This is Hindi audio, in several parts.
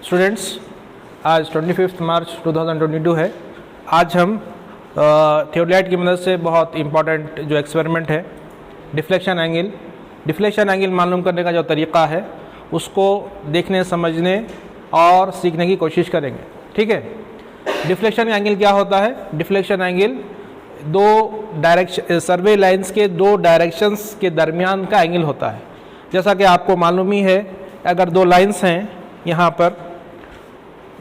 स्टूडेंट्स, आज 25 मार्च 2022 है। आज हम थियोडलाइट की मदद से बहुत इम्पॉर्टेंट जो एक्सपेरिमेंट है डिफ्लेक्शन एंगल मालूम करने का जो तरीक़ा है उसको देखने, समझने और सीखने की कोशिश करेंगे। ठीक है। डिफ्लेक्शन एंगल क्या होता है? डिफ्लेक्शन एंगल सर्वे लाइंस के दो डायरेक्शंस के दरमियान का एंगल होता है। जैसा कि आपको मालूम ही है, अगर दो लाइंस हैं, यहाँ पर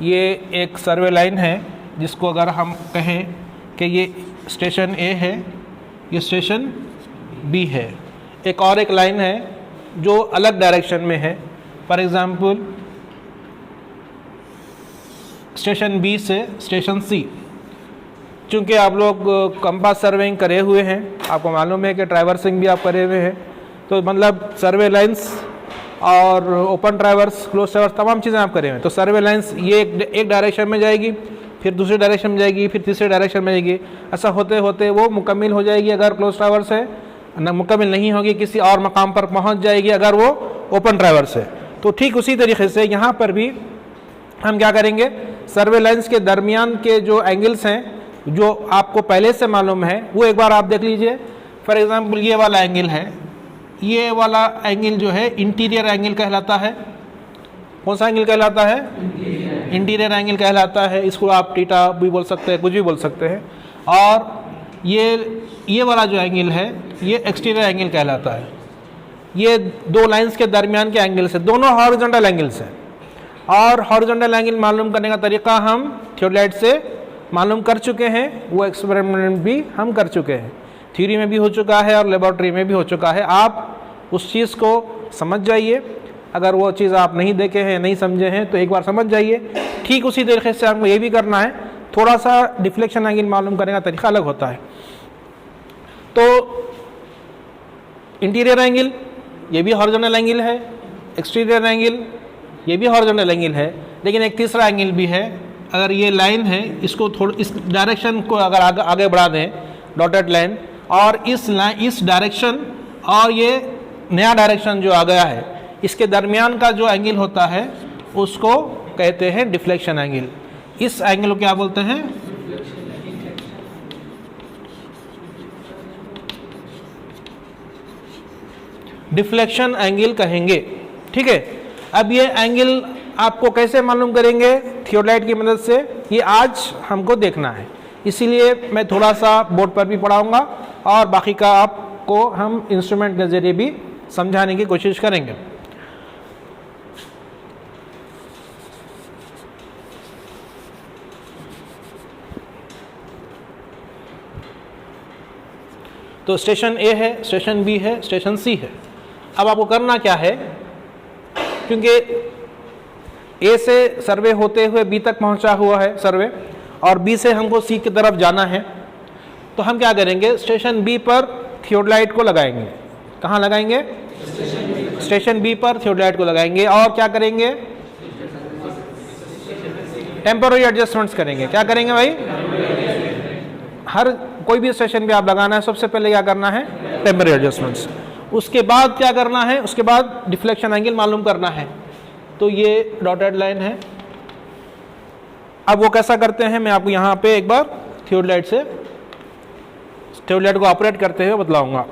ये एक सर्वे लाइन है जिसको अगर हम कहें कि ये स्टेशन ए है, ये स्टेशन बी है। एक और एक लाइन है जो अलग डायरेक्शन में है, फॉर एग्ज़ाम्पल स्टेशन बी से स्टेशन सी। चूँकि आप लोग कंपास सर्वेइंग करे हुए हैं, आपको मालूम है कि ट्रैवर्सिंग भी आप करे हुए हैं, तो मतलब सर्वे लाइंस और ओपन ट्रैवर्स, क्लोज ट्रैवर्स, तमाम चीज़ें आप करे हुए हैं। तो सर्वे लाइंस ये एक डायरेक्शन में जाएगी, फिर दूसरी डायरेक्शन में जाएगी, फिर तीसरे डायरेक्शन में जाएगी। ऐसा होते होते वो मुकम्मिल हो जाएगी अगर क्लोज ट्रैवर्स है, मुकम्मिल नहीं होगी, किसी और मकाम पर पहुंच जाएगी अगर वो ओपन ट्रैवर्स है। तो ठीक उसी तरीके से यहाँ पर भी हम क्या करेंगे, सर्वे लाइंस के दरमियान के जो एंगल्स हैं जो आपको पहले से मालूम है वो एक बार आप देख लीजिए। फॉर एग्ज़ाम्पल ये वाला एंगल है, ये वाला एंगल जो है इंटीरियर एंगल कहलाता है। कौन सा एंगल कहलाता है? इंटीरियर एंगल कहलाता है। इसको आप थीटा भी बोल सकते हैं, कुछ भी बोल सकते हैं। और ये वाला जो एंगल है ये एक्सटीरियर एंगल कहलाता है। ये दो लाइंस के दरमियान के एंगल्स है, दोनों हॉरिजॉन्टल एंगल्स हैं। और हॉरिजॉन्टल एंगल मालूम करने का तरीका हम थियोडलाइट से मालूम कर चुके हैं, वो एक्सपेरिमेंट भी हम कर चुके हैं, थ्योरी में भी हो चुका है और लेबोरेटरी में भी हो चुका है। आप उस चीज़ को समझ जाइए। अगर वो चीज़ आप नहीं देखे हैं, नहीं समझे हैं, तो एक बार समझ जाइए। ठीक उसी तरीके से हमको ये भी करना है। थोड़ा सा डिफ्लेक्शन एंगल मालूम करने का तरीका अलग होता है। तो इंटीरियर एंगल ये भी हॉरिजॉन्टल एंगल है, एक्सटीरियर एंगल ये भी हॉरिजॉन्टल एंगल है, लेकिन एक तीसरा एंगल भी है। अगर ये लाइन है, इसको इस डायरेक्शन को अगर आगे बढ़ा दें, डॉटेड लाइन, और इस डायरेक्शन और ये नया डायरेक्शन जो आ गया है, इसके दरमियान का जो एंगल होता है उसको कहते हैं डिफ्लेक्शन एंगल। इस एंगल को क्या बोलते हैं? डिफ्लेक्शन एंगल कहेंगे। ठीक है। अब ये एंगल आपको कैसे मालूम करेंगे? थियोडलाइट की मदद से। ये आज हमको देखना है, इसीलिए मैं थोड़ा सा बोर्ड पर भी पढ़ाऊंगा और बाकी का आपको हम इंस्ट्रूमेंट के ज़रिए भी समझाने की कोशिश करेंगे। तो स्टेशन ए है, स्टेशन बी है, स्टेशन सी है। अब आपको करना क्या है, क्योंकि ए से सर्वे होते हुए बी तक पहुंचा हुआ है सर्वे, और बी से हमको सी की तरफ जाना है, तो हम क्या करेंगे, स्टेशन बी पर थियोडलाइट को लगाएंगे। कहाँ लगाएंगे? स्टेशन बी पर थियोडलाइट को लगाएंगे। और क्या करेंगे? टेम्पररी एडजस्टमेंट्स करेंगे। क्या करेंगे भाई? हर कोई भी स्टेशन पे आप लगाना है, सबसे पहले क्या करना है? Temporary adjustments. उसके बाद क्या करना है? उसके बाद डिफ्लेक्शन एंगल मालूम करना है। तो ये डॉटेड लाइन है। अब वो कैसा करते हैं मैं आपको यहाँ पे एक बार थियोडलाइट को ऑपरेट करते हुए बतलाऊंगा।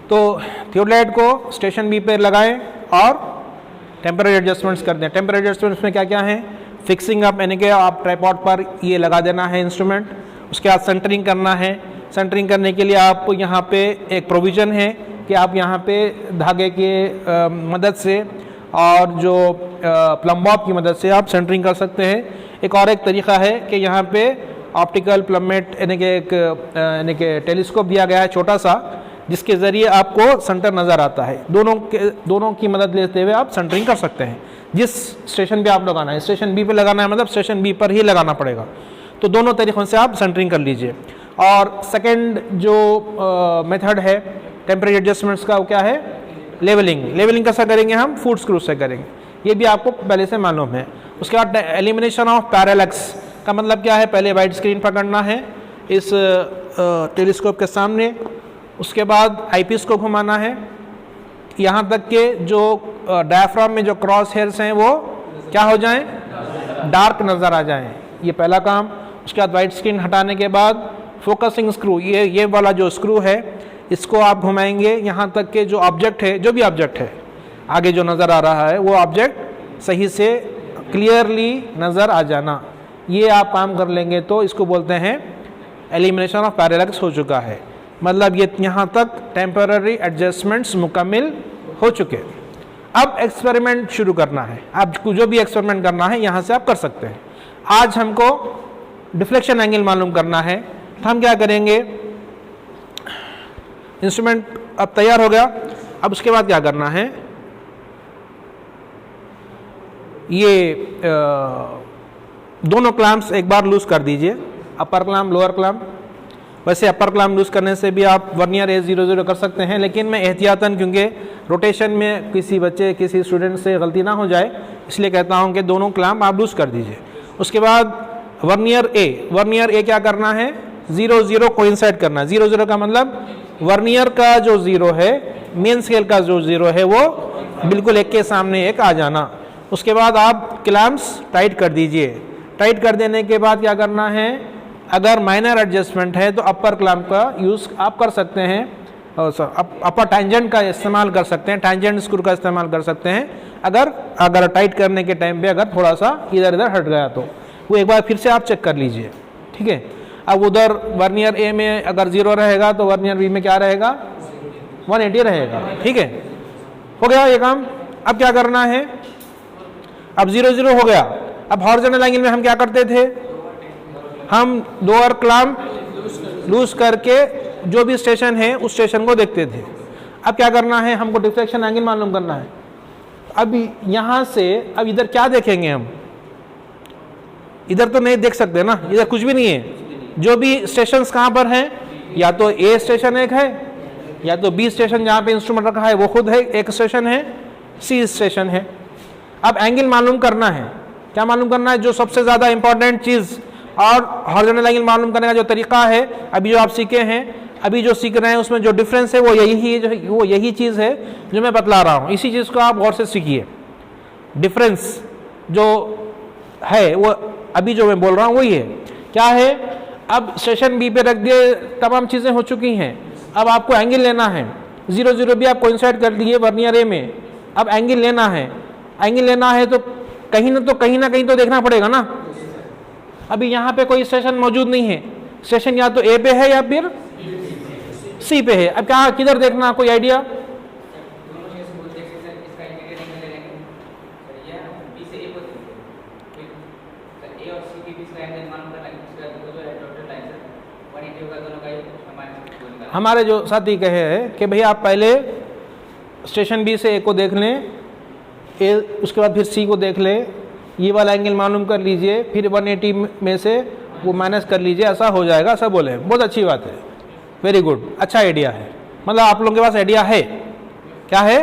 तो थियोडलाइट को स्टेशन बी पे लगाएं और टेम्पररी एडजस्टमेंट्स कर दें। टेम्पररी एडजस्टमेंट्स में क्या क्या है? फिक्सिंग अप, यानी कि आप ट्राइपॉड पर ये लगा देना है इंस्ट्रूमेंट। उसके बाद सेंटरिंग करना है। सेंटरिंग करने के लिए आपको यहाँ पे एक प्रोविज़न है कि आप यहाँ पे धागे के मदद से और जो प्लम बॉब की मदद से आप सेंटरिंग कर सकते हैं। एक और एक तरीक़ा है कि यहाँ पे ऑप्टिकल प्लमेट यानी कि टेलीस्कोप दिया गया है छोटा सा, जिसके ज़रिए आपको सेंटर नज़र आता है। दोनों की मदद लेते हुए आप सेंटरिंग कर सकते हैं। जिस स्टेशन पे आप लगाना है, स्टेशन बी पे लगाना है, मतलब स्टेशन बी पर ही लगाना पड़ेगा। तो दोनों तरीक़ों से आप सेंटरिंग कर लीजिए। और सेकंड जो मेथड है टेम्पररी एडजस्टमेंट्स का, वो क्या है? लेवलिंग। लेवलिंग कैसा करेंगे हम? फुट स्क्रू से करेंगे। ये भी आपको पहले से मालूम है। उसके बाद एलिमिनेशन ऑफ पैरेलैक्स का मतलब क्या है? पहले वाइड स्क्रीन पकड़ना है इस टेलीस्कोप के सामने, उसके बाद आईपीस को घुमाना है, यहाँ तक के जो डायफ्राम में जो क्रॉस हेयर्स हैं वो क्या हो जाएं, डार्क नज़र आ जाएं। ये पहला काम। उसके बाद वाइट स्क्रीन हटाने के बाद फोकसिंग स्क्रू, ये वाला जो स्क्रू है इसको आप घुमाएंगे, यहाँ तक के जो ऑब्जेक्ट है, जो भी ऑब्जेक्ट है आगे जो नज़र आ रहा है वो ऑब्जेक्ट सही से क्लियरली नज़र आ जाना। ये आप काम कर लेंगे तो इसको बोलते हैं एलिमिनेशन ऑफ पैरेलैक्स हो चुका है। मतलब ये यहाँ तक टेम्पररी एडजस्टमेंट्स मुकम्मल हो चुके। अब एक्सपेरिमेंट शुरू करना है। आपको जो भी एक्सपेरिमेंट करना है यहाँ से आप कर सकते हैं। आज हमको डिफ्लेक्शन एंगल मालूम करना है, तो हम क्या करेंगे, इंस्ट्रूमेंट अब तैयार हो गया। अब उसके बाद क्या करना है, ये दोनों क्लैम्प्स एक बार लूज कर दीजिए, अपर क्लैम्प लोअर क्लैम्प। वैसे अपर क्लैम्प लूज करने से भी आप वर्नियर A00 कर सकते हैं, लेकिन मैं एहतियातन, क्योंकि रोटेशन में किसी बच्चे किसी स्टूडेंट से गलती ना हो जाए, इसलिए कहता हूं कि दोनों क्लैम्प आप लूज कर दीजिए। उसके बाद वर्नियर ए क्या करना है, 0-0 कोइंसाइड करना है। 0-0 का मतलब वर्नियर का जो 0 है, मेन स्केल का जो 0 है, वो बिल्कुल एक के सामने एक आ जाना। उसके बाद आप क्लैम्प्स टाइट कर दीजिए। टाइट कर देने के बाद क्या करना है, अगर माइनर एडजस्टमेंट है तो अपर क्लैम्प का यूज़ आप कर सकते हैं, अपर टैंजेंट का इस्तेमाल कर सकते हैं, टैंजेंट स्क्रू का इस्तेमाल कर सकते हैं। अगर टाइट करने के टाइम पे अगर थोड़ा सा इधर इधर हट गया तो वो एक बार फिर से आप चेक कर लीजिए, ठीक है। अब उधर वर्नियर ए में अगर 0 रहेगा तो वर्नियर बी में क्या रहेगा, 180 रहेगा, ठीक है। हो गया ये काम। अब क्या करना है, अब 0-0 हो गया। अब हॉरिजॉन्टल एंगल में हम क्या करते थे, हम लोअर क्लैम्प लूज करके जो भी स्टेशन है उस स्टेशन को देखते थे। अब क्या करना है, हमको डिफ्लेक्शन एंगल मालूम करना है। अब यहाँ से अब इधर क्या देखेंगे हम, इधर तो नहीं देख सकते ना, इधर कुछ भी नहीं है। जो भी स्टेशंस कहाँ पर हैं, या तो ए स्टेशन एक है, या तो बी स्टेशन जहाँ पे इंस्ट्रूमेंट रखा है वो खुद है एक स्टेशन है, सी स्टेशन है। अब एंगल मालूम करना है, क्या मालूम करना है, जो सबसे ज़्यादा इंपॉर्टेंट चीज़। और हॉरिजॉन्टल एंगल मालूम करने का जो तरीका है, अभी जो आप सीखे हैं, अभी जो सीख रहे हैं उसमें जो डिफरेंस है वो यही चीज़ है जो मैं बतला रहा हूँ। इसी चीज़ को आप गौर से सीखिए। डिफरेंस जो है वो अभी जो मैं बोल रहा हूँ वही है। क्या है, अब स्टेशन बी पे रख दिए, तमाम चीज़ें हो चुकी हैं। अब आपको एंगल लेना है, 0-0 भी आप कोइंसाइड कर दिए वर्नियर ए में। अब एंगल लेना है, एंगल लेना है तो कहीं ना कहीं तो देखना पड़ेगा ना। अभी यहाँ पे कोई स्टेशन मौजूद नहीं है, स्टेशन या तो ए पे है या फिर सी पे है। अब क्या किधर देखना, कोई आइडिया? हमारे जो साथी कहे हैं कि भैया आप पहले स्टेशन बी से ए को देख लें, ए उसके बाद फिर सी को देख लें, ये वाला एंगल मालूम कर लीजिए, फिर 180 में से वो माइनस कर लीजिए, ऐसा हो जाएगा। ऐसा बोले, बहुत अच्छी बात है, वेरी गुड, अच्छा आइडिया है। मतलब आप लोगों के पास आइडिया है, क्या है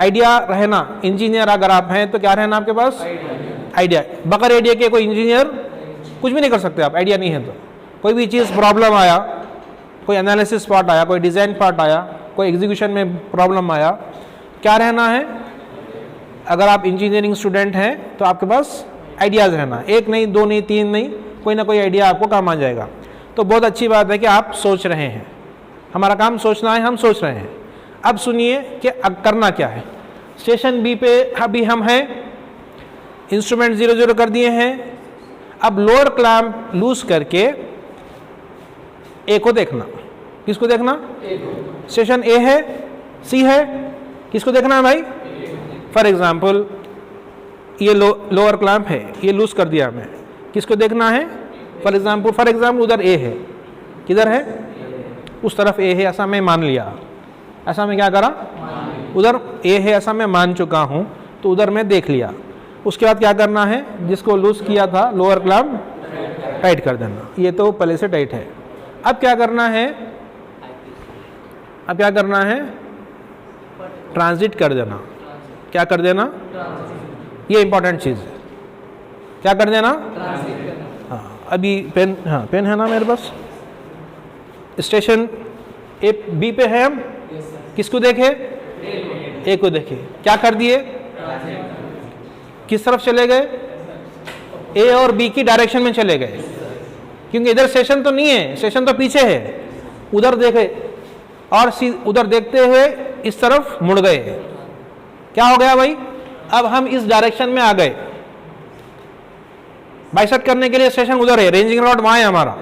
आइडिया रहना। इंजीनियर अगर आप हैं तो क्या रहना आपके पास आइडिया। बगैर आइडिया के कोई इंजीनियर कुछ भी नहीं कर सकते आप, आइडिया नहीं है तो। कोई भी चीज़ प्रॉब्लम आया, कोई एनालिसिस पार्ट आया, कोई डिज़ाइन पार्ट आया, कोई एग्जीक्यूशन में प्रॉब्लम आया, क्या रहना है, अगर आप इंजीनियरिंग स्टूडेंट हैं तो आपके पास आइडियाज़ रहना, एक नहीं, दो नहीं, तीन नहीं, कोई ना कोई आइडिया आपको काम आ जाएगा। तो बहुत अच्छी बात है कि आप सोच रहे हैं, हमारा काम सोचना है, हम सोच रहे हैं। अब सुनिए कि करना क्या है। स्टेशन बी पे अभी हम हैं, इंस्ट्रूमेंट 0-0 कर दिए हैं। अब लोअर क्लैम्प लूज करके ए को देखना। किसको देखना? स्टेशन ए है, सी है, किसको देखना है भाई? फॉर एग्जाम्पल ये लोअर क्लैम्प है, ये लूज कर दिया मैं, किसको देखना है? फॉर एग्जाम्पल उधर ए है, किधर है? उस तरफ ए है, ऐसा मैं मान लिया। ऐसा मैं क्या करा? उधर ए है ऐसा मैं मान चुका हूँ, तो उधर मैं देख लिया। उसके बाद क्या करना है, जिसको लूज किया था लोअर क्लैम्प टाइट कर देना। ये तो पहले से टाइट है। अब क्या करना है, ट्रांजिट कर देना। क्या कर देना? ये इंपॉर्टेंट चीज़ है। क्या कर देना? हाँ, अभी पेन है ना मेरे पास। स्टेशन ए बी पे है, हम किसको देखे, ए को देखे, क्या कर दिए, किस तरफ चले गए, ए और बी की डायरेक्शन में चले गए, क्योंकि इधर स्टेशन तो नहीं है, स्टेशन तो पीछे है, उधर देखे और उधर देखते हुए इस तरफ मुड़ गए। क्या हो गया भाई, अब हम इस डायरेक्शन में आ गए, बाइसेक्ट करने के लिए स्टेशन उधर है, रेंजिंग रॉड वहां है हमारा,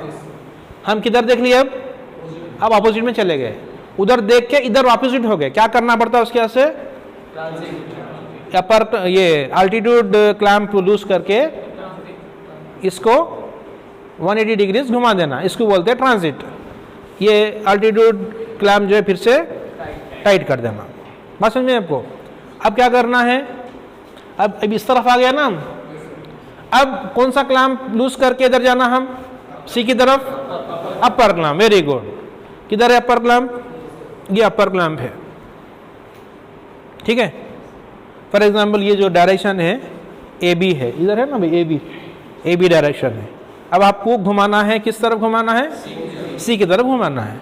हम किधर देख लिए, अब अपोजिट में चले गए, उधर देख के इधर ऑपोजिट हो गए। क्या करना पड़ता है उसके से, अपर ये अल्टीट्यूड क्लैंप लूज करके इसको 180 डिग्रीज घुमा देना, इसको बोलते हैं ट्रांजिट। ये अल्टीट्यूड क्लैंप जो है फिर से टाइट कर देना। बात समझ में आपको। अब क्या करना है, अब इस तरफ आ गया ना, अब कौन सा क्लैंप लूज करके इधर जाना, हम सी की तरफ, अपर क्लैंप, वेरी गुड। किधर है अपर क्लैंप, ये अपर क्लैंप है, ठीक है। फॉर एग्जांपल ये जो डायरेक्शन है ए बी है, इधर है ना भाई, ए बी डायरेक्शन है। अब आपको घुमाना है, किस तरफ घुमाना है, सी की तरफ घुमाना है।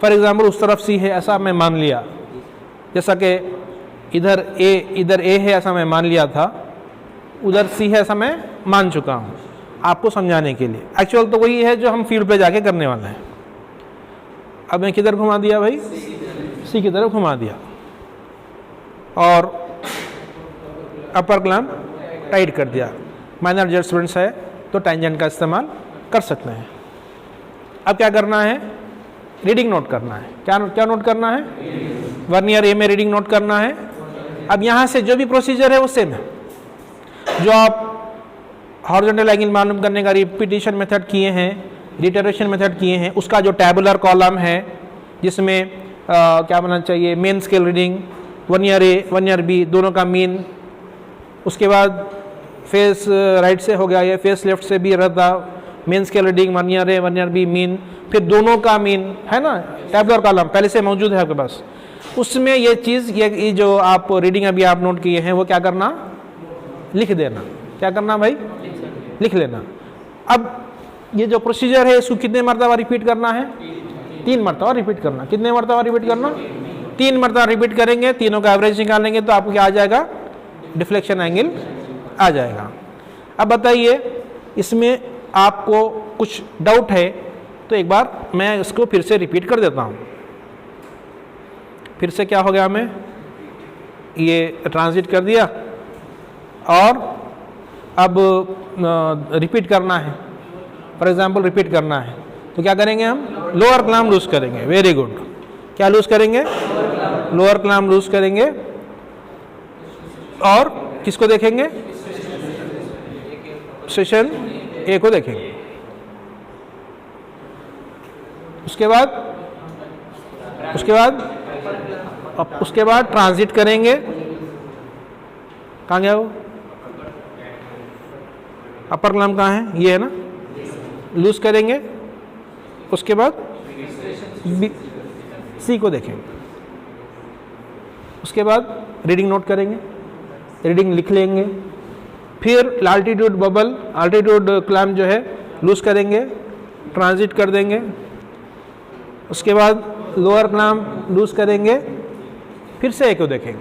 फॉर एग्जांपल उस तरफ सी है ऐसा मैं मान लिया, जैसा कि इधर ए है ऐसा मैं मान लिया था, उधर सी है ऐसा मैं मान चुका हूँ आपको समझाने के लिए। एक्चुअल तो वही है जो हम फील्ड पे जाके करने वाले हैं। अब मैं किधर घुमा दिया भाई, सी की तरफ घुमा दिया और अपर क्लैंप टाइट कर दिया। माइनर एडजस्टमेंट्स है तो टेंजेंट का इस्तेमाल कर सकते हैं। अब क्या करना है, रीडिंग नोट करना है। क्या नोट करना है, वर्नियर ए में रीडिंग नोट करना है। अब यहाँ से जो भी प्रोसीजर है वो सेम है जो आप हॉरिजॉन्टल एंगल मालूम करने का रिपीटिशन मेथड किए हैं, रिटरेशन मेथड किए हैं, उसका जो टैबुलर कॉलम है जिसमें क्या बनना चाहिए, main scale reading, vernier A vernier B दोनों का मीन, उसके बाद फेस राइट से हो गया या फेस लेफ्ट से भी रहता, main scale reading vernier A vernier B mean, फिर दोनों का मीन है ना, टैबुलर कॉलम पहले से मौजूद है आपके पास। उसमें ये चीज़ ये जो आप रीडिंग अभी आप नोट किए हैं वो क्या करना, लिख देना। क्या करना भाई, लिख लेना। अब ये जो प्रोसीजर है इसको कितने मरतबा रिपीट करना है, 3 मरतबा रिपीट करना। कितने मरतबा रिपीट करना, 3 मरतबा रिपीट करेंगे, तीनों का एवरेज निकालेंगे तो आपको क्या आ जाएगा, डिफ्लेक्शन एंगल आ जाएगा। अब बताइए इसमें आपको कुछ डाउट है तो एक बार मैं इसको फिर से रिपीट कर देता हूँ। फिर से क्या हो गया, हमें ये ट्रांजिट कर दिया और अब रिपीट करना है। फॉर एग्जांपल रिपीट करना है तो क्या करेंगे, हम लोअर क्लैंप लूज करेंगे। वेरी गुड, क्या लूज करेंगे, लोअर क्लैंप लूज करेंगे और किसको देखेंगे, सेशन ए को देखेंगे। उसके बाद ट्रांजिट करेंगे। कहाँ गया वो, अपर क्लैंप कहाँ है, ये है ना, लूज करेंगे। उसके बाद सी को देखेंगे। उसके बाद रीडिंग नोट करेंगे, रीडिंग लिख लेंगे। फिर अल्टीट्यूड बबल, अल्टीट्यूड क्लैंप जो है लूज करेंगे, ट्रांजिट कर देंगे। उसके बाद लोअर क्लैंप लूज करेंगे, फिर से एक को देखेंगे,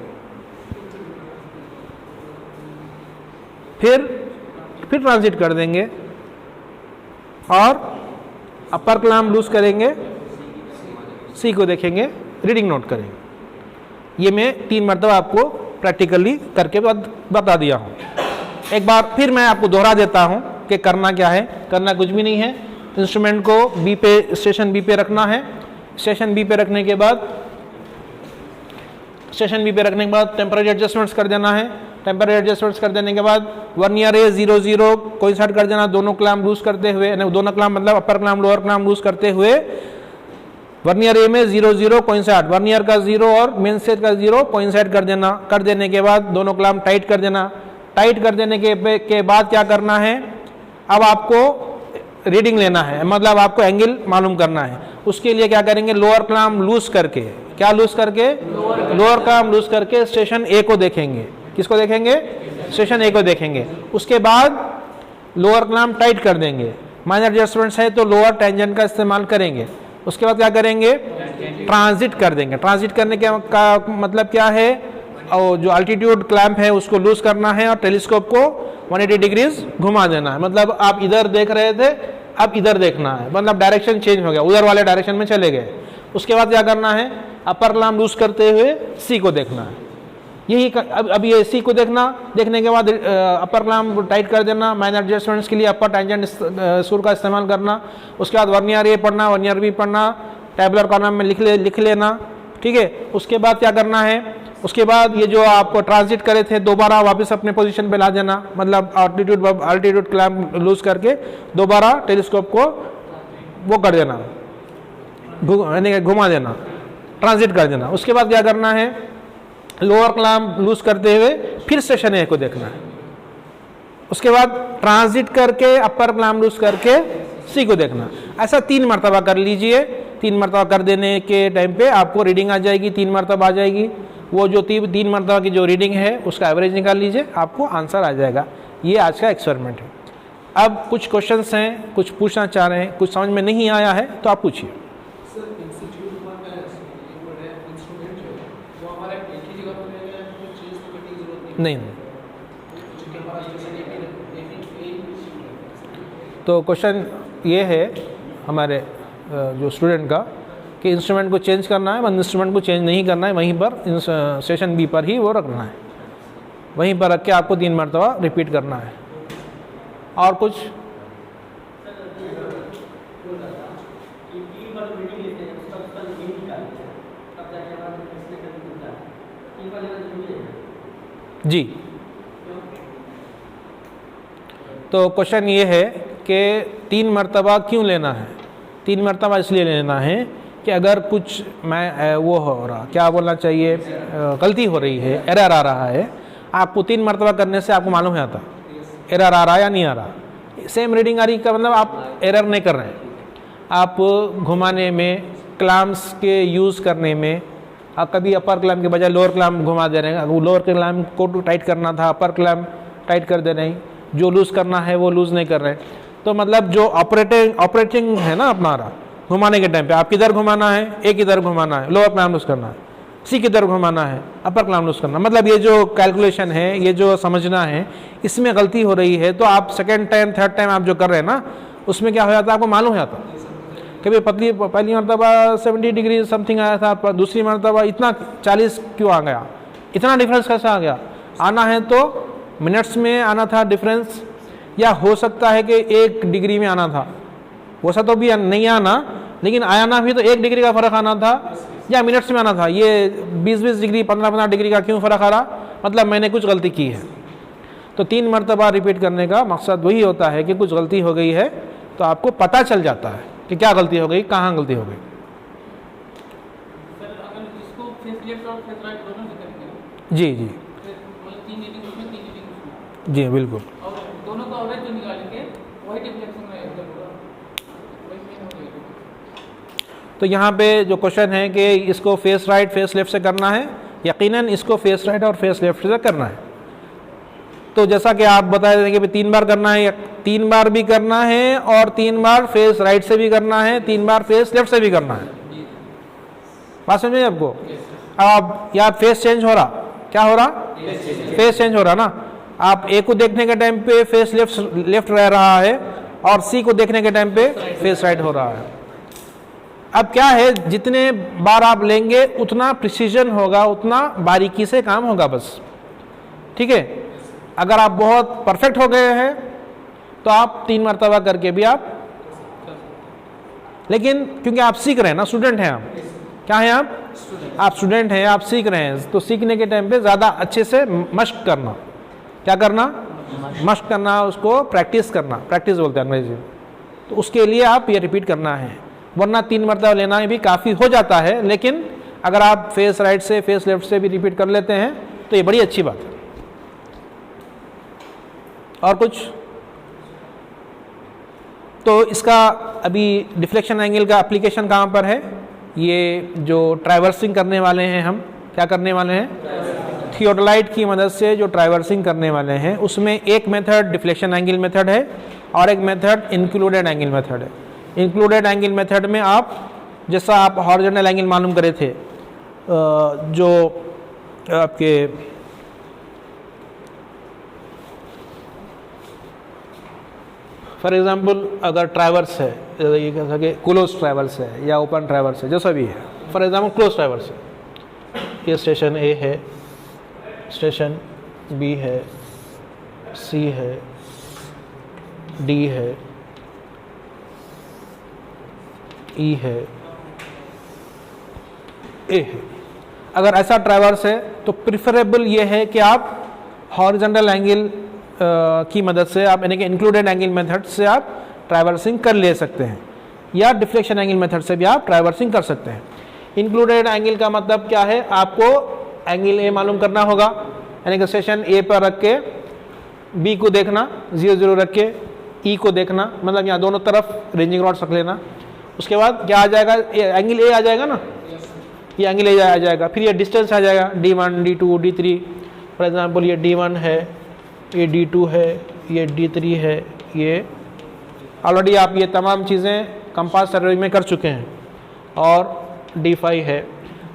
फिर ट्रांजिट कर देंगे और अपर क्लैंप लूज करेंगे, सी को देखेंगे, रीडिंग नोट करेंगे। ये मैं 3 मरतबा आपको प्रैक्टिकली करके बता दिया हूँ। एक बार फिर मैं आपको दोहरा देता हूँ कि करना क्या है। करना कुछ भी नहीं है, इंस्ट्रूमेंट को बी पे, स्टेशन बी पे रखना है। स्टेशन बी पे रखने के बाद टेम्परेरी एडजस्टमेंट्स कर देना है। टेम्परेरी एडजस्टमेंट्स कर देने के बाद वर्नियर ए 0 0 कोइंसाइड कर देना, दोनों क्लैंप लूज करते हुए, दोनों क्लैंप मतलब अपर क्लैंप लोअर क्लैंप लूज करते हुए वर्नियर ए में 0 0 कोइंसाइड, वर्नियर का 0 और मेन स्केल का 0 कोइंसाइड कर देना। कर देने के बाद दोनों क्लैंप टाइट कर देना। टाइट कर देने के बाद क्या करना है, अब आपको रीडिंग लेना है, मतलब आपको एंगल मालूम करना है। उसके लिए क्या करेंगे, लोअर क्लैंप लूज करके, क्या लूज करके, लोअर क्लैंप लूज करके स्टेशन ए को देखेंगे। किसको देखेंगे, स्टेशन ए को देखेंगे। उसके बाद लोअर क्लैंप टाइट कर देंगे। माइनर एडजस्टमेंट्स है तो लोअर टेंजेंट का इस्तेमाल करेंगे। उसके बाद क्या करेंगे, ट्रांजिट कर देंगे। ट्रांजिट करने का मतलब क्या है, और जो अल्टीट्यूड क्लैंप है उसको लूज करना है और टेलीस्कोप को 180 डिग्रीज घुमा देना है। मतलब आप इधर देख रहे थे, अब इधर देखना है, मतलब डायरेक्शन चेंज हो गया, उधर वाले डायरेक्शन में चले गए। उसके बाद क्या करना है, अपर क्लैंप लूज करते हुए सी को देखना है। यही अब ये सी को देखने के बाद अपर क्लैंप टाइट कर देना। माइनर एडजस्टमेंट्स के लिए अपर टेंजेंट स्क्रू का इस्तेमाल करना। उसके बाद वर्नियर ए पढ़ना, वर्नियर बी पढ़ना, टैबुलर कॉलम में लिख लेना, ठीक है। उसके बाद क्या करना है, उसके बाद ये जो आप ट्रांजिट करे थे दोबारा वापस अपने पोजीशन पे ला देना, मतलब अल्टीट्यूड क्लैंप लूज करके दोबारा टेलीस्कोप को वो कर देना, घुमा देना, ट्रांजिट कर देना। उसके बाद क्या करना है, लोअर क्लैंप लूज करते हुए फिर स्टेशन ए को देखना है। उसके बाद ट्रांजिट करके अपर क्लैंप लूज करके सी को देखना। ऐसा 3 मरतबा कर लीजिए। 3 मरतबा कर देने के टाइम पे आपको रीडिंग आ जाएगी, 3 मरतबा आ जाएगी। वो जो 3 मरतबा की जो रीडिंग है उसका एवरेज निकाल लीजिए, आपको आंसर आ जाएगा। ये आज का एक्सपेरिमेंट है। अब कुछ क्वेश्चंस हैं, कुछ पूछना चाह रहे हैं, कुछ समझ में नहीं आया है तो आप पूछिए। नहीं, तो क्वेश्चन ये है हमारे जो स्टूडेंट का कि इंस्ट्रूमेंट को चेंज करना है, मतलब इंस्ट्रूमेंट को चेंज नहीं करना है, वहीं पर स्टेशन बी पर ही वो रखना है, वहीं पर रख के आपको 3 मरतबा रिपीट करना है। और कुछ जी, तो क्वेश्चन ये है कि 3 मरतबा क्यों लेना है। 3 मरतबा इसलिए लेना है कि अगर कुछ वो हो रहा, क्या बोलना चाहिए, गलती हो रही है, एरर आ रहा है, आपको 3 मरतबा करने से आपको मालूम है आता एरर आ रहा है या नहीं आ रहा। सेम रीडिंग आ रही का मतलब आप एरर नहीं कर रहे हैं। आप घुमाने में, क्लैम्प्स के यूज़ करने में, आप कभी अपर क्लैम्प के बजाय लोअर क्लैम्प घुमा दे रहे हैं। वो लोअर क्लैम्प को टाइट करना था, अपर क्लैम्प टाइट कर दे रहे हैं, जो लूज़ करना है वो लूज़ नहीं कर रहे हैं। तो मतलब जो ऑपरेटिंग है ना अपना घुमाने के टाइम पे, आप किधर घुमाना है, एक इधर घुमाना है, लोअर क्लैम्प लूज़ करना है, सी किधर घुमाना है, अपर क्लैम्प लूज़ करना। मतलब ये जो कैलकुलेशन है, ये जो समझना है, इसमें गलती हो रही है। तो आप सेकेंड टाइम, थर्ड टाइम आप जो कर रहे हैं ना, उसमें क्या हो जाता है आपको मालूम हो जाता। कभी पहली मरतबा 70 डिग्री समथिंग आया था, दूसरी मरतबा इतना 40 क्यों आ गया, इतना डिफरेंस कैसे आ गया। आना है तो मिनट्स में आना था डिफरेंस, या हो सकता है कि 1 डिग्री में आना था, वैसा तो भी नहीं आना, लेकिन आना भी तो 1 डिग्री का फ़र्क आना था, या मिनट्स में आना था। ये 20-20 डिग्री, 15-15 डिग्री का क्यों फ़र्क आ रहा, मतलब मैंने कुछ गलती की है। तो 3 मरतबा रिपीट करने का मकसद वही होता है कि कुछ गलती हो गई है तो आपको पता चल जाता है कि क्या गलती हो गई, कहाँ गलती हो गई। सर अगर इसको फेस लेफ्ट और फेस राइट दोनों से करेंगे, जी जी मतलब 3 रीडिंग उसमें 3 रीडिंग उसमें, जी बिल्कुल, और दोनों का एवरेज जो निकालेंगे वही डिफ्लेक्शन में एकदम होगा, वही मेन हो जाएगा। तो यहाँ पे जो क्वेश्चन है कि इसको फेस राइट फेस लेफ्ट से करना है, यकीनन इसको फेस राइट और फेस लेफ्ट से करना है। तो जैसा कि आप बता रहे थे कि 3 बार करना है, 3 बार भी करना है, और 3 बार फेस राइट से भी करना है, 3 बार फेस लेफ्ट से भी करना है। बात समझ में आपको। अब या फेस चेंज हो रहा, क्या हो रहा, फेस चेंज हो रहा ना। आप ए को देखने के टाइम पे फेस लेफ्ट रह रहा है, और सी को देखने के टाइम पे फेस राइट हो रहा है। अब क्या है, जितने बार आप लेंगे उतना प्रिसीजन होगा, उतना बारीकी से काम होगा बस, ठीक है। अगर आप बहुत परफेक्ट हो गए हैं तो आप 3 मरतबा करके भी आप, लेकिन क्योंकि आप सीख रहे हैं ना, स्टूडेंट हैं आप, क्या हैं आप स्टूडेंट हैं, आप सीख रहे हैं, तो सीखने के टाइम पे ज़्यादा अच्छे से मश्क करना, क्या करना, मश्क करना, उसको प्रैक्टिस करना, प्रैक्टिस बोलते हैं अंग्रेजी में। तो उसके लिए आप ये रिपीट करना है, वरना 3 मरतबा लेना भी काफ़ी हो जाता है। लेकिन अगर आप फेस राइट से फेस लेफ्ट से भी रिपीट कर लेते हैं तो ये बड़ी अच्छी बात है। और कुछ, तो इसका अभी डिफ्लेक्शन एंगल का एप्लीकेशन कहाँ पर है, ये जो ट्रैवर्सिंग करने वाले हैं, हम क्या करने वाले हैं, थियोडोलाइट की मदद से जो ट्रैवर्सिंग करने वाले हैं, उसमें एक मेथड डिफ्लेक्शन एंगल मेथड है और एक मेथड इंक्लूडेड एंगल मेथड है। इंक्लूडेड एंगल मेथड में आप जैसा आप हॉरिजॉन्टल एंगल मालूम करे थे, जो आपके फॉर एग्जांपल अगर ट्रैवर्स है, ये कह सके क्लोज ट्रैवर्स है या ओपन ट्रैवर्स है, जैसा भी है, फॉर एग्जांपल क्लोज ट्रैवर्स है, ये स्टेशन ए है, स्टेशन बी है, सी है, डी है, ई है, ए है। अगर ऐसा ट्रैवर्स है तो प्रिफरेबल ये है कि आप हॉरिजॉन्टल एंगल की मदद से, आप यानी कि इंक्लूडेड एंगल मेथड से आप ट्रैवर्सिंग कर ले सकते हैं, या डिफ्लेक्शन एंगल मेथड से भी आप ट्रैवर्सिंग कर सकते हैं। इंक्लूडेड एंगल का मतलब क्या है, आपको एंगल ए मालूम करना होगा, यानी कि स्टेशन ए पर रख के बी को देखना, 0 रख के ई को देखना, मतलब यहाँ दोनों तरफ रेंजिंग रॉड्स रख लेना। उसके बाद क्या आ जाएगा, एंगल ए आ जाएगा ना, ये एंगल ए आ जाएगा। फिर ये डिस्टेंस आ जाएगा, D1, D2, D3। For example ये D1 है, ये D2 है, ये D3 है, ये ऑलरेडी आप ये तमाम चीज़ें कंपास सर्वे में कर चुके हैं। और D5 है।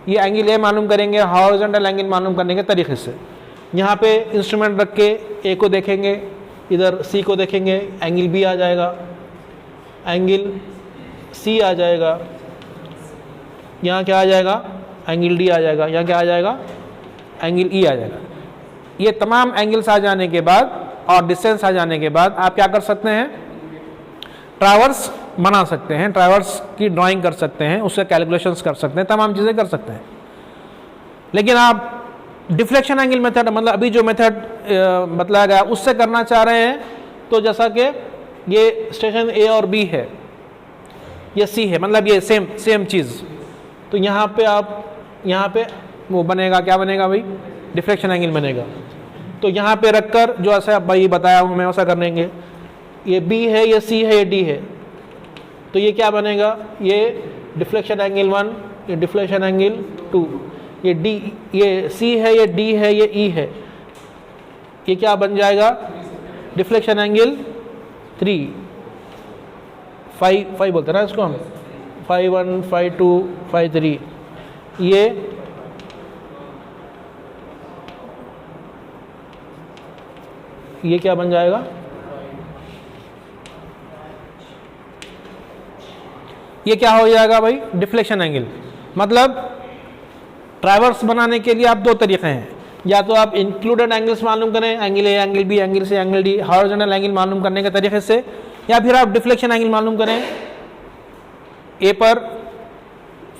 ये एंगल ए मालूम करेंगे हॉरिजॉन्टल एंगल मालूम करने के तरीके से। यहाँ पे इंस्ट्रूमेंट रख के ए को देखेंगे, इधर सी को देखेंगे, एंगल बी आ जाएगा, एंगल सी आ जाएगा, यहाँ क्या आ जाएगा, एंगल डी आ जाएगा, यहाँ क्या आ जाएगा, एंगल ई आ जाएगा। ये तमाम एंगल्स आ जाने के बाद और डिस्टेंस आ जाने के बाद आप क्या कर सकते हैं, ट्रैवर्स बना सकते हैं, ट्रैवर्स की ड्राइंग कर सकते हैं, उससे कैलकुलेशंस कर सकते हैं, तमाम चीज़ें कर सकते हैं। लेकिन आप डिफ्लेक्शन एंगल मेथड, मतलब अभी जो मेथड बतलाया गया उससे करना चाह रहे हैं, तो जैसा कि ये स्टेशन ए और बी है, ये सी है, मतलब ये सेम चीज़, तो यहाँ पे आप, यहाँ पे वो बनेगा, क्या बनेगा भाई, डिफ्लेक्शन एंगल बनेगा। तो यहाँ पे रखकर जो ऐसा भाई बताया हूँ मैं वैसा कर लेंगे। ये बी है, ये सी है, ये डी है, तो ये क्या बनेगा, ये डिफ्लेक्शन एंगल 1, ये डिफ्लेक्शन एंगल 2, ये डी, ये सी है, ये डी है, ये ई है, ये क्या बन जाएगा, डिफ्लेक्शन एंगल 3, 5 बोलते हैं ना इसको हम, 5-1, 5-2, 5-3। ये क्या बन जाएगा, ये क्या हो जाएगा भाई, डिफ्लेक्शन एंगल। मतलब ट्रैवर्स बनाने के लिए आप दो तरीके हैं, या तो आप इंक्लूडेड एंगल्स मालूम करें, angle A, angle B, angle C, angle D, horizontal angle मालूम करने के तरीके से, या फिर आप डिफ्लेक्शन एंगल मालूम करें। ए पर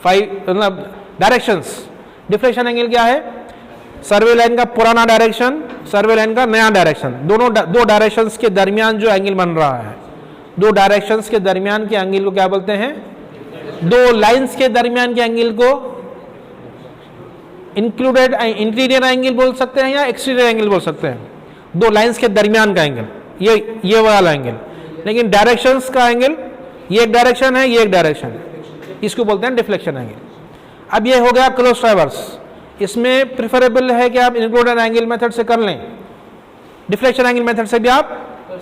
5, मतलब डायरेक्शंस, डिफ्लेक्शन एंगल क्या है, सर्वे लाइन का पुराना डायरेक्शन, सर्वे लाइन का नया डायरेक्शन, दो डायरेक्शंस के दरमियान जो एंगल बन रहा है, दो डायरेक्शंस के दरमियान के एंगल को क्या बोलते हैं, दो लाइंस के दरमियान के एंगल को इंक्लूडेड इंटीरियर एंगल बोल सकते हैं या एक्सटीरियर एंगल बोल सकते हैं। दो लाइंस के दरमियान का एंगल, ये वाला एंगल। लेकिन डायरेक्शंस का एंगल, ये एक डायरेक्शन है, ये एक डायरेक्शन है, इसको बोलते हैं डिफ्लेक्शन एंगल। अब ये हो गया क्लोज ट्रैवर्स। इसमें प्रिफरेबल है कि आप इंक्लूडेड एंगल मेथड से कर लें, डिफ्लेक्शन एंगल मेथड से भी आप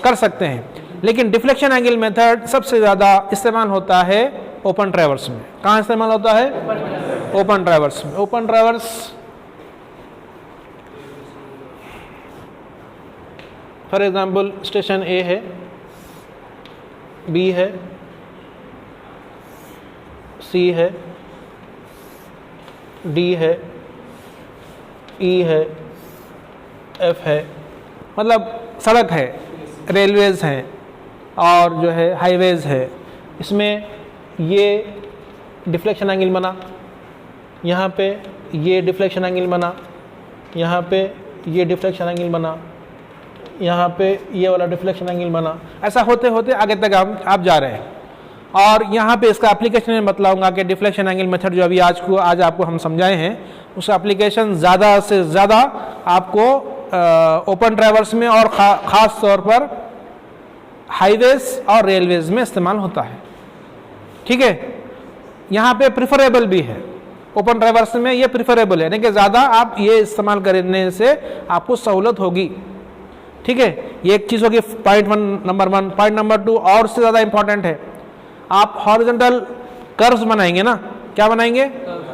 कर सकते हैं। लेकिन डिफ्लेक्शन एंगल मेथड सबसे ज़्यादा इस्तेमाल होता है ओपन ट्रैवर्स में। कहाँ इस्तेमाल होता है, ओपन ट्रैवर्स में। Open traverse for example station A है, बी है, सी है, डी है, ई है, एफ है, मतलब सड़क है, रेलवेज़ हैं और जो है हाईवेज़ है। इसमें ये डिफ्लेक्शन एंगल बना, यहाँ पे ये डिफ्लेक्शन एंगल बना, यहाँ पे ये डिफ्लेक्शन एंगल बना, यहाँ पे ये वाला डिफ्लेक्शन एंगल बना। ऐसा होते होते आगे तक आप जा रहे हैं। और यहाँ पे इसका एप्लीकेशन में बतलाऊंगा कि डिफ्लेक्शन एंगल मेथड जो अभी आज आपको हम समझाए हैं, उसका एप्लीकेशन ज़्यादा से ज़्यादा आपको ओपन ट्रैवर्स में और ख़ास तौर पर हाईवेज और रेलवेज में इस्तेमाल होता है। ठीक है, यहाँ पे प्रिफरेबल भी है, ओपन ट्रैवर्स में ये प्रिफरेबल है, यानी कि ज़्यादा आप ये इस्तेमाल करने से आपको सहूलत होगी। ठीक है, ये एक चीज़ होगी, पॉइंट नंबर 1। पॉइंट नंबर 2 और उससे ज़्यादा इंपॉर्टेंट है, आप हॉरिजॉन्टल कर्व्स बनाएंगे ना, क्या बनाएंगे,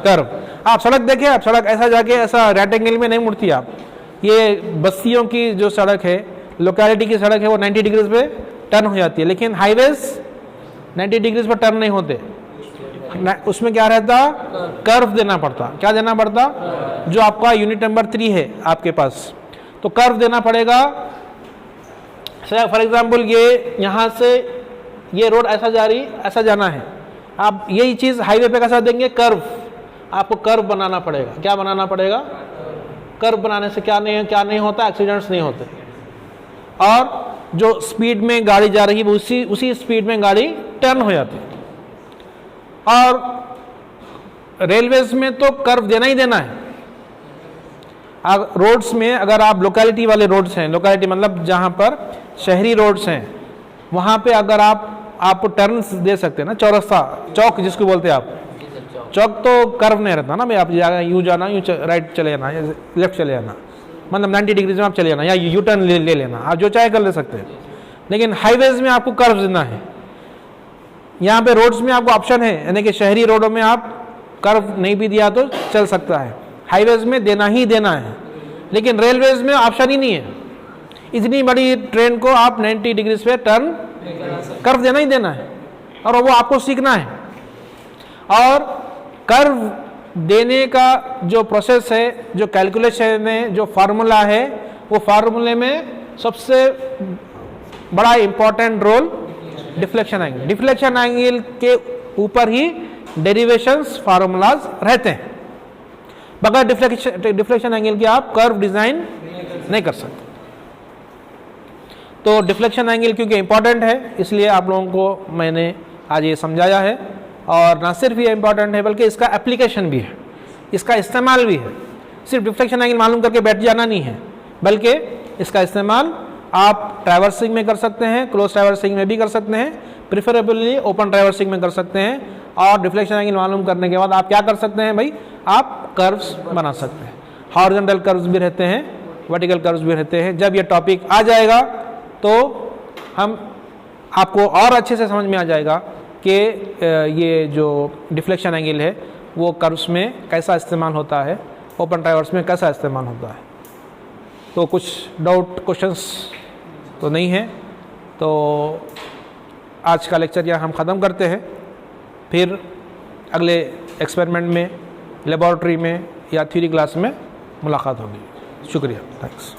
कर्व। आप सड़क देखें, आप सड़क ऐसा जाके ऐसा राइट एंगल में नहीं मुड़ती आप। ये बस्तियों की जो सड़क है, लोकेलिटी की सड़क है, वो 90 डिग्रीज पे टर्न हो जाती है, लेकिन हाईवेज 90 डिग्रीज पर टर्न नहीं होते, उसमें क्या रहता, कर्व देना पड़ता। क्या देना पड़ता, जो आपका यूनिट नंबर 3 है आपके पास, तो कर्व देना पड़ेगा। फॉर एग्जाम्पल ये यहाँ से ये रोड ऐसा जा रही, ऐसा जाना है, आप यही चीज़ हाईवे पे कैसा देंगे, कर्व। आपको कर्व बनाना पड़ेगा। क्या बनाना पड़ेगा, कर्व बनाने से क्या नहीं होता, एक्सीडेंट्स नहीं होते, और जो स्पीड में गाड़ी जा रही है उसी स्पीड में गाड़ी टर्न हो जाती है। और रेलवेज में तो कर्व देना ही देना है। रोड्स में अगर आप लोकेलिटी वाले रोड्स हैं, लोकेलिटी मतलब जहाँ पर शहरी रोड्स हैं, वहाँ पे अगर आप टर्न दे सकते हैं ना, चौरस्ता, चौक जिसको बोलते हैं आप, चौक तो कर्व नहीं रहता ना भाई, आप यूँ जाना, यूँ राइट चले जाना या लेफ्ट चले जाना, मतलब 90 डिग्रीज में आप चले जाना, या यू टर्न ले लेना, आप जो चाहे कर ले सकते हैं। लेकिन हाईवेज में आपको कर्व देना है। यहाँ पे रोड्स में आपको ऑप्शन है, यानी कि शहरी रोडों में आप कर्व नहीं भी दिया तो चल सकता है, हाईवेज में देना ही देना है। लेकिन रेलवेज में ऑप्शन ही नहीं है। इतनी बड़ी ट्रेन को आप 90 डिग्रीज पे टर्न कर्व देना ही देना है, और वो आपको सीखना है। और कर्व देने का जो प्रोसेस है, जो कैलकुलेशन है, जो फार्मूला है, वो फार्मूले में सबसे बड़ा important role deflection angle. Deflection angle के ऊपर ही डेरिवेशंस फार्मूलाज रहते हैं। बगैर डिफ्लेक्शन एंगल के आप कर्व डिजाइन नहीं कर सकते। तो डिफ्लेक्शन एंगल क्योंकि इंपॉर्टेंट है, इसलिए आप लोगों को मैंने आज ये समझाया है। और ना सिर्फ ये इंपॉर्टेंट है बल्कि इसका एप्लीकेशन भी है, इसका इस्तेमाल भी है। सिर्फ डिफ्लेक्शन एंगल मालूम करके बैठ जाना नहीं है, बल्कि इसका इस्तेमाल आप ट्रैवर्सिंग में कर सकते हैं, क्लोज ट्रैवर्सिंग में भी कर सकते हैं, प्रिफरेबली ओपन ट्रैवर्सिंग में कर सकते हैं। और डिफ्लेक्शन एंगल मालूम करने के बाद आप क्या कर सकते हैं भाई, आप कर्व्स बना सकते हैं। हॉरिजॉन्टल कर्व्स भी रहते हैं, वर्टिकल कर्व्स भी रहते हैं। जब ये टॉपिक आ जाएगा तो हम आपको और अच्छे से समझ में आ जाएगा कि ये जो डिफ्लेक्शन एंगल है वो कर्व्स में कैसा इस्तेमाल होता है, ओपन ट्रैवर्स में कैसा इस्तेमाल होता है। तो कुछ डाउट क्वेश्चंस तो नहीं है, तो आज का लेक्चर यहाँ हम ख़त्म करते हैं। फिर अगले एक्सपेरिमेंट में, लेबॉरेटरी में या थ्योरी क्लास में मुलाकात होगी। शुक्रिया, थैंक्स।